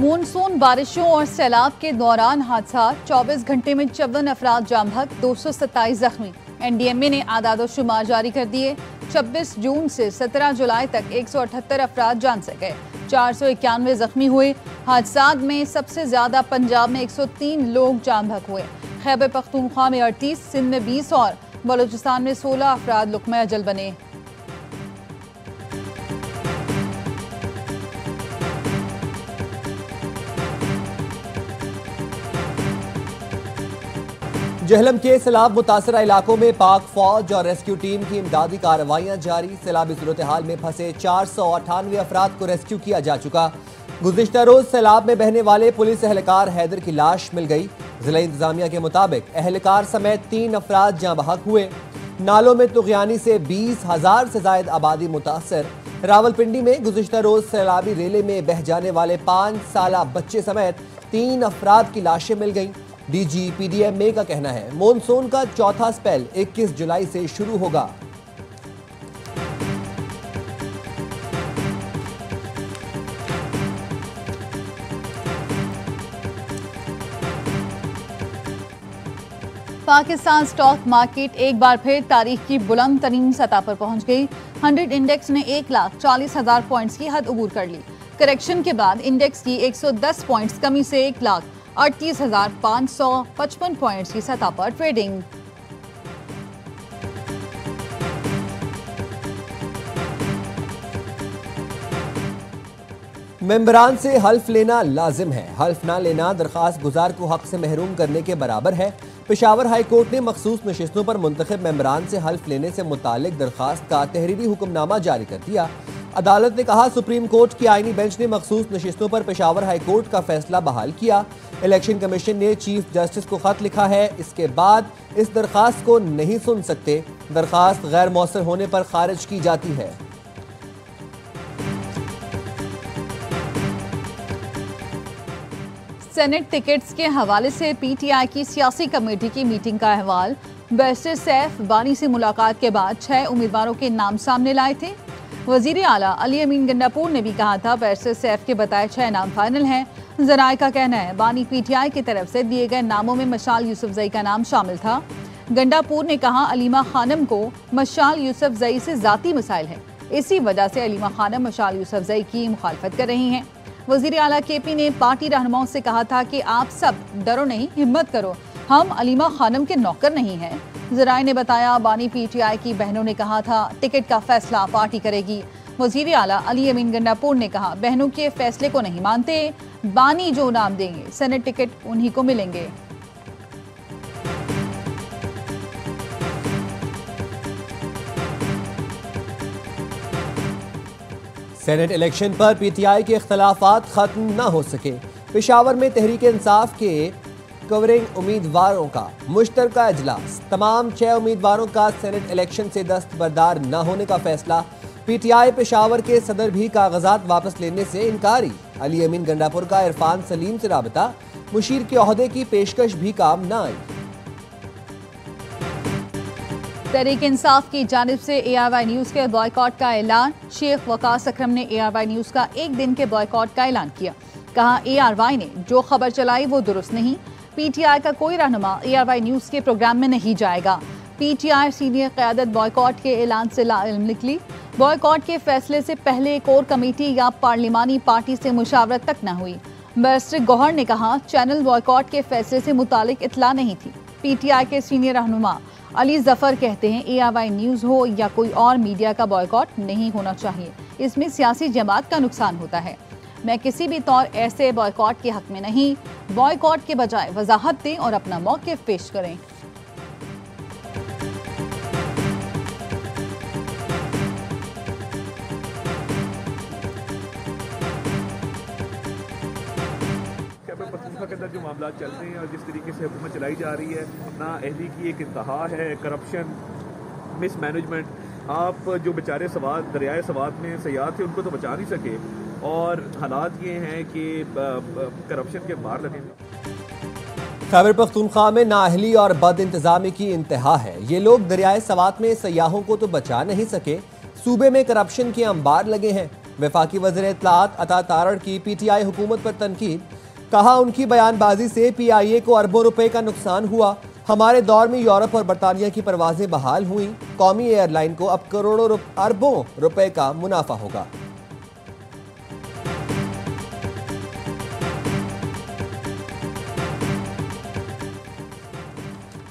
Monsoon बारिशों और सैलाब के दौरान हादसा 24 घंटे में 54 अफराद जाम बहक, 227 जख्मी। एनडीएमए ने आदाद-ओ-शुमार जारी कर दिए। 26 जून से 17 जुलाई तक 178 अफराद जान से गए, 491 जख्मी हुए। हादसात में सबसे ज्यादा पंजाब में 103 लोग जाम बहक हुए। खैबर पख्तूनख्वा में 38, सिंध में 20 और बलूचिस्तान में 16 अफराद लुक्मे अजल बने। जहलम के सैलाब मुतासरा इलाकों में पाक फौज और रेस्क्यू टीम की इमदादी कार्रवाइयां जारी। सैलाबी सूरत हाल में फंसे 498 अफराद को रेस्क्यू किया जा चुका। गुज़िश्ता रोज सैलाब में बहने वाले पुलिस एहलकार हैदर की लाश मिल गई। जिला इंतजामिया के मुताबिक एहलकार समेत 3 अफराद जाँ बहक हुए। नालों में तुग़यानी से 20,000 से जायद आबादी मुतासर। रावलपिंडी में गुज़िश्ता रोज सैलाबी रेले में बह जाने वाले 5 साला बच्चे समेत 3 अफराद की लाशें मिल गईं। DGPDMA का कहना है मॉनसून का चौथा स्पेल 21 जुलाई से शुरू होगा। पाकिस्तान स्टॉक मार्केट एक बार फिर तारीख की बुलंद तरीन सतह पर पहुंच गई। 100 इंडेक्स ने 1,40,000 पॉइंट्स की हद अबूर कर ली। करेक्शन के बाद इंडेक्स की 110 पॉइंट्स कमी से 1,38,555 पॉइंट्स की सतह पर ट्रेडिंग। मेंबरान से हल्फ लेना लाजिम है। हल्फ ना लेना दरखास्त गुजार को हक से महरूम करने के बराबर है। पेशावर हाई कोर्ट ने मखसूस नशिस्तों पर मुंतखब मेंबरान से हल्फ लेने से मुतालिक दरखास्त का तहरीरी हुक्मनामा जारी कर दिया। अदालत ने कहा सुप्रीम कोर्ट की आईनी बेंच ने मखसूस नशिस्तों पर पेशावर हाई कोर्ट का फैसला बहाल किया। इलेक्शन कमीशन ने चीफ जस्टिस को खत लिखा है, इसके बाद इस दरखास्त को नहीं सुन सकते। दरखास्त गैर मौसर होने पर खारिज की जाती है। सेनेट टिकट्स के हवाले से पीटीआई की सियासी कमेटी की मीटिंग का अहवाल। बैरिस्टर सैफ बानी से मुलाकात के बाद 6 उम्मीदवारों के नाम सामने लाए थे। वजीर आला अली अमीन गंडापुर ने भी कहा था बैरिस्टर सैफ के बताए 6 नाम फाइनल हैं। जराए का कहना है बानी पीटीआई की तरफ से दिए गए नामों में मशाल यूसुफजई का नाम शामिल था। गंडापुर ने कहा अलीमा खानम को मशाल यूसुफजई से जाती मसाइल है, इसी वजह से अलीमा खानम मशाल यूसुफजई की मुखालफत कर रही हैं। वजीर आला केपी ने पार्टी रहनुमाओं से कहा था कि आप सब डरो नहीं, हिम्मत करो, हम अलीमा खानम के नौकर नहीं हैं। जराए ने बताया बानी पीटीआई की बहनों ने कहा था टिकट का फैसला पार्टी करेगी। वजीर आला अली अमीन गंडापुर ने कहा बहनों के फैसले को नहीं मानते, बानी जो नाम देंगे सेनेट टिकट उन्हीं को मिलेंगे। सेनेट इलेक्शन पर पीटीआई के इख्तलाफात खत्म न हो सके। पेशावर में तहरीक इंसाफ के कवरिंग उम्मीदवारों का मुश्तरका इजलास। तमाम 6 उम्मीदवारों का सेनेट इलेक्शन से दस्तबरदार न होने का फैसला। पीटीआई पेशावर के सदर भी कागजात वापस लेने से इनकारी। अली अमीन गंडापुर का इरफान सलीम से राबता। मुशीर के ओहदे की पेशकश भी काम न आई। तहरीक इंसाफ की जानिब से ARY न्यूज़ के बॉयकॉट का ऐलान। शेख वकास अकरम ने ARY न्यूज़ का एक दिन के बॉयकॉट का ऐलान किया। कहा ARY ने जो खबर चलाई वो दुरुस्त नहीं। पीटीआई का कोई रहनुमा ARY न्यूज़ के प्रोग्राम में नहीं जाएगा। पीटीआई सीनियर क़यादत बॉयकॉट के ऐलान से लाइल्म निकली। बॉयकॉट के फैसले से पहले कोर कमेटी या पार्लिमानी पार्टी से मुशावरत तक न हुई। बैरिस्टर गौहर ने कहा चैनल बॉयकॉट के फैसले से मुतालिक इत्तला नहीं थी। पीटीआई के सीनियर रहनुमा अली जफर कहते हैं ARY न्यूज़ हो या कोई और मीडिया का बॉयकॉट नहीं होना चाहिए, इसमें सियासी जमात का नुकसान होता है। मैं किसी भी तौर ऐसे बॉयकॉट के हक में नहीं। बॉयकॉट के बजाय वजाहत दें और अपना मौक़िफ़ पेश करें। के अंदर जो मामला चल रहे हैं और जिस तरीके से हुकूमत चलाई जा रही है, ना अहली की एक इंतहा है, करप्शन, मिसमैनेजमेंट। आप जो बेचारे सवात दरियाए सवात में सयाहत थे उनको तो बचा नहीं सके और हालात ये हैं कि करप्शन के मार लगे। खैबर पख्तूनख्वा में नाअहली और बद इंतजामी की इंतहा है। ये लोग दरियाए सवात में सयाहों को तो बचा नहीं सके, सूबे में करप्शन के अंबार लगे हैं। वफाकी वज़ीर इत्तलाआत अता तारड़ की PTI हुकूमत पर तनकीद, कहा उनकी बयानबाजी से PIA को अरबों रुपए का नुकसान हुआ। हमारे दौर में यूरोप और बरतानिया की परवाजें बहाल हुई, कौमी एयरलाइन को अब करोड़ों अरबों रुपए का मुनाफा होगा।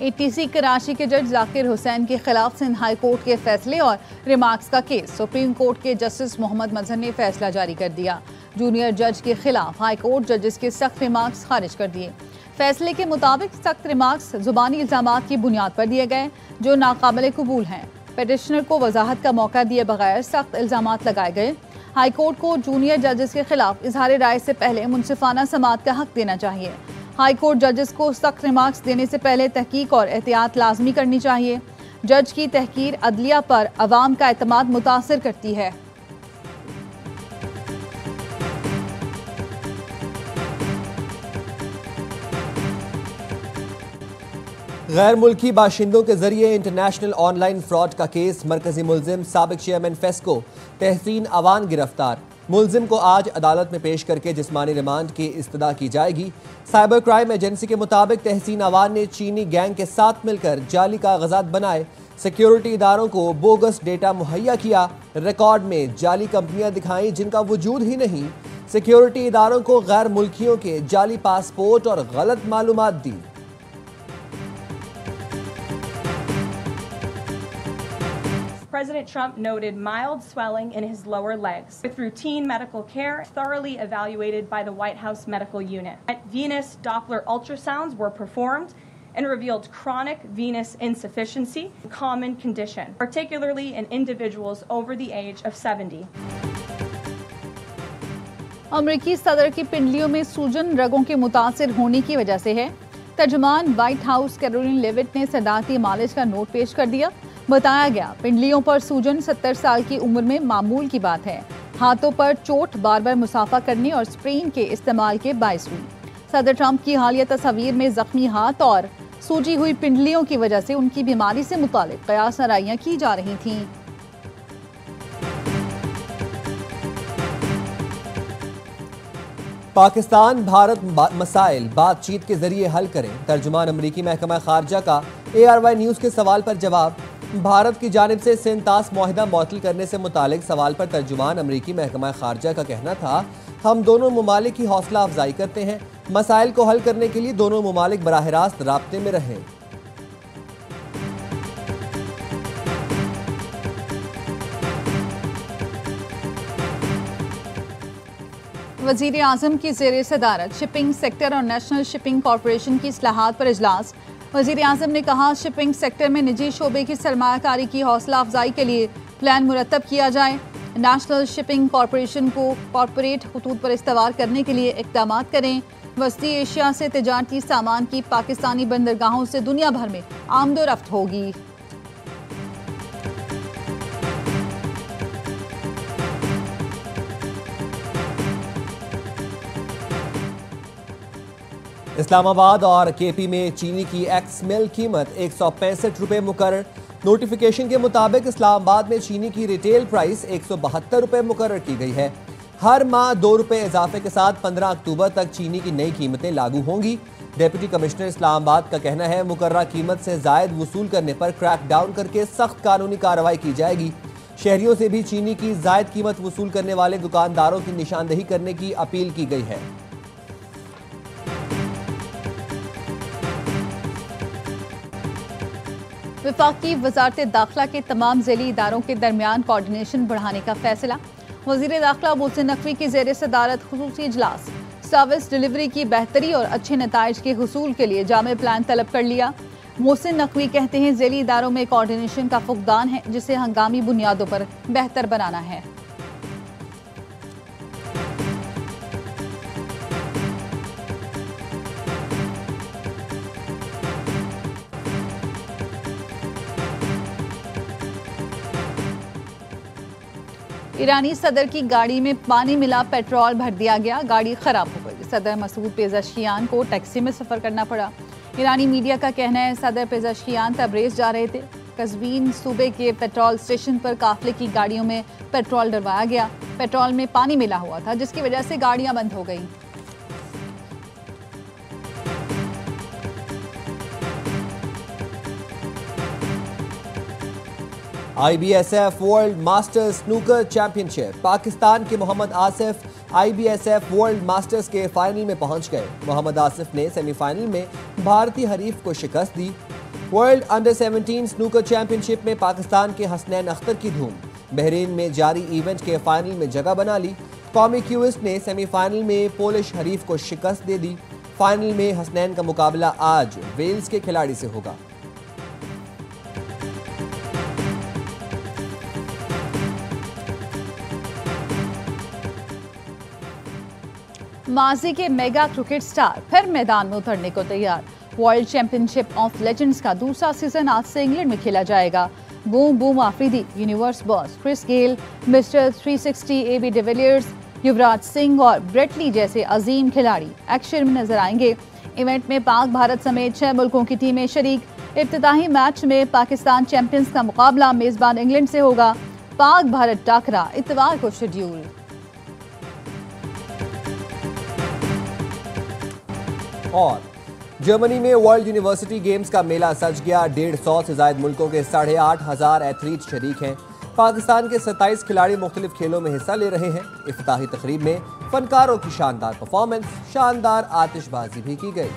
ATC कराची के जज जाकिर हुसैन के खिलाफ सिंध हाई कोर्ट के फैसले और रिमार्क्स का केस। सुप्रीम कोर्ट के जस्टिस मोहम्मद मजहर ने फैसला जारी कर दिया। जूनियर जज के खिलाफ हाई कोर्ट जजेस के सख्त रिमार्क्स खारिज कर दिए। फैसले के मुताबिक सख्त रिमार्क्स जुबानी इल्जामात की बुनियाद पर दिए गए जो नाकाबिल कबूल हैं। पिटिशनर को वजाहत का मौका दिए बगैर सख्त इल्जामात लगाए गए। हाई कोर्ट को जूनियर जजेस के खिलाफ इजहार राय से पहले मुनसिफाना समाअत का हक देना चाहिए। हाई कोर्ट जजेस को सख्त रिमार्क्स देने से पहले तहकीक और एहतियात लाजमी करनी चाहिए। जज की तहकीर अदलिया पर अवाम का एतमाद मुतासिर करती है। गैर मुल्की बाशिंदों के जरिए इंटरनेशनल ऑनलाइन फ्रॉड का केस। मरकजी मुलजिम साबिक चेयरमैन फेस्को तहसीन अवान गिरफ्तार। मुलजिम को आज अदालत में पेश करके जिस्मानी रिमांड की इस्तदा की जाएगी। साइबर क्राइम एजेंसी के मुताबिक तहसीन अवान ने चीनी गैंग के साथ मिलकर जाली कागजात बनाए, सिक्योरिटी इदारों को बोगस डेटा मुहैया किया, रिकॉर्ड में जाली कंपनियां दिखाई जिनका वजूद ही नहीं, सिक्योरिटी इदारों को गैर मुल्कियों के जाली पासपोर्ट और गलत मालूमात दी। President Trump noted mild swelling in his lower legs with routine medical care thoroughly evaluated by the White House medical unit. Venous Doppler ultrasounds were performed and revealed chronic venous insufficiency, a common condition, particularly in individuals over the age of 70. अमरीकी सदर की पिंडलियों में सूजन रगों के मुतासिर होने की वजह से है। तर्जुमान व्हाइट हाउस कैरोलिन लेविट ने सदारती मालिश का नोट पेश कर दिया। बताया गया पिंडलियों पर सूजन 70 साल की उम्र में मामूल की बात है। हाथों पर चोट, बार बार मुसाफा करने और स्प्रेन के इस्तेमाल के बायस हुई। सदर ट्रंप की हालिया तस्वीर में जख्मी हाथ और सूजी हुई पिंडलियों की वजह से उनकी बीमारी से मुतालिक कयास आराइयां की जा रही थीं। पाकिस्तान भारत मसाइल बातचीत के जरिए हल करें। तर्जुमान अमरीकी महकमा खारजा का ARY न्यूज़ के सवाल पर जवाब। भारत की जानिब से सिंतास मुआहिदा मुअत्तल करने से मुतालिक सवाल पर तर्जुमान अमरीकी महकमा खारजा का कहना था, हम दोनों ममालिक की हौसला अफजाई करते हैं। मसाइल को हल करने के लिए दोनों ममालिक बराह रास्त राब्ते में रहें। वज़ीर आज़म की ज़ेर सदारत शिपिंग सेक्टर और नेशनल शिपिंग कॉरपोरेशन की इस्लाहात पर इजलास। वज़ीर आज़म ने कहा शिपिंग सेक्टर में निजी शोबे की सरमायाकारी की हौसला अफजाई के लिए प्लान मुरतब किया जाए। नेशनल शिपिंग कॉरपोरेशन को कॉरपोरेट खतूत पर इस्तवार करने के लिए इक़दाम करें। वस्ती एशिया से तिजारती सामान की पाकिस्तानी बंदरगाहों से दुनिया भर में आमदोरफ्त होगी। इस्लामाबाद और KP में चीनी की एक्स मिल कीमत 165 रुपये मुकर्रर। नोटिफिकेशन के मुताबिक इस्लामाबाद में चीनी की रिटेल प्राइस 172 रुपये मुकर्रर की गई है। हर माह 2 रुपये इजाफे के साथ 15 अक्टूबर तक चीनी की नई कीमतें लागू होंगी। डिप्टी कमिश्नर इस्लामाबाद का कहना है मुकर्रर कीमत से जायद वसूल करने पर क्रैक डाउन करके सख्त कानूनी कार्रवाई की जाएगी। शहरियों से भी चीनी की जायद कीमत वसूल करने वाले दुकानदारों की निशानदेही करने की अपील की गई है। वफाकी वजारत दाखिला के तमाम ज़ैली इदारों के दरमियान कोऑर्डिनेशन बढ़ाने का फैसला। वज़ीर दाखिला मोहसिन नकवी की ज़ेर सदारत खुसूसी इजलास। सर्विस डिलीवरी की बेहतरी और अच्छे नताइज के हुसूल के लिए जामे प्लान तलब कर लिया। मोहसिन नकवी कहते हैं ज़ैली इदारों में कोऑर्डिनेशन का फुकदान है जिसे हंगामी बुनियादों पर बेहतर बनाना है। ईरानी सदर की गाड़ी में पानी मिला पेट्रोल भर दिया गया, गाड़ी खराब हो गई। सदर मसूद पेज़ेश्कियान को टैक्सी में सफ़र करना पड़ा। ईरानी मीडिया का कहना है सदर पेज़ेश्कियान तबरेज़ जा रहे थे, कज़वीन सूबे के पेट्रोल स्टेशन पर काफिले की गाड़ियों में पेट्रोल डलवाया गया। पेट्रोल में पानी मिला हुआ था, जिसकी वजह से गाड़ियां बंद हो गईं। IBSF World Masters Snooker Championship. Pakistan के Mohammad Asif IBSF World Masters के फाइनल में पहुंच गए। मोहम्मद आसिफ ने सेमीफाइनल में भारतीय हरीफ को शिकस्त दी। वर्ल्ड अंडर 17 स्नूकर चैंपियनशिप में पाकिस्तान के हसनैन अख्तर की धूम। बहरीन में जारी इवेंट के फाइनल में जगह बना ली। कौमी क्यूइस्ट ने सेमीफाइनल में पोलिश हरीफ को शिकस्त दे दी। फाइनल में हसनैन का मुकाबला आज वेल्स के खिलाड़ी से होगा। माजी के मेगा क्रिकेट स्टार फिर मैदान में उतरने को तैयार। वर्ल्ड चैंपियनशिप ऑफ लेजेंड्स का दूसरा सीजन आज से इंग्लैंड में खेला जाएगा। Boom boom Afridi, universe boss Chris Gayle, mister 360 AB de Villiers, Yuvraj Singh और ब्रेटली जैसे अजीम खिलाड़ी एक्शन में नजर आएंगे। इवेंट में पाक भारत समेत 6 मुल्कों की टीमें शरीक। इफ्तिताही मैच में पाकिस्तान चैंपियंस का मुकाबला मेजबान इंग्लैंड से होगा। पाक भारत टाकरा इतवार को शेड्यूल। और जर्मनी में वर्ल्ड यूनिवर्सिटी गेम्स का मेला सज गया। 150 से ज्यादा मुल्कों के 8,500 एथलीट शरीक हैं। पाकिस्तान के 27 खिलाड़ी मुख्तलिफ खेलों में हिस्सा ले रहे हैं। इफ्तिताही तकरीब में फनकारों की शानदार परफॉर्मेंस, शानदार आतिशबाजी भी की गई।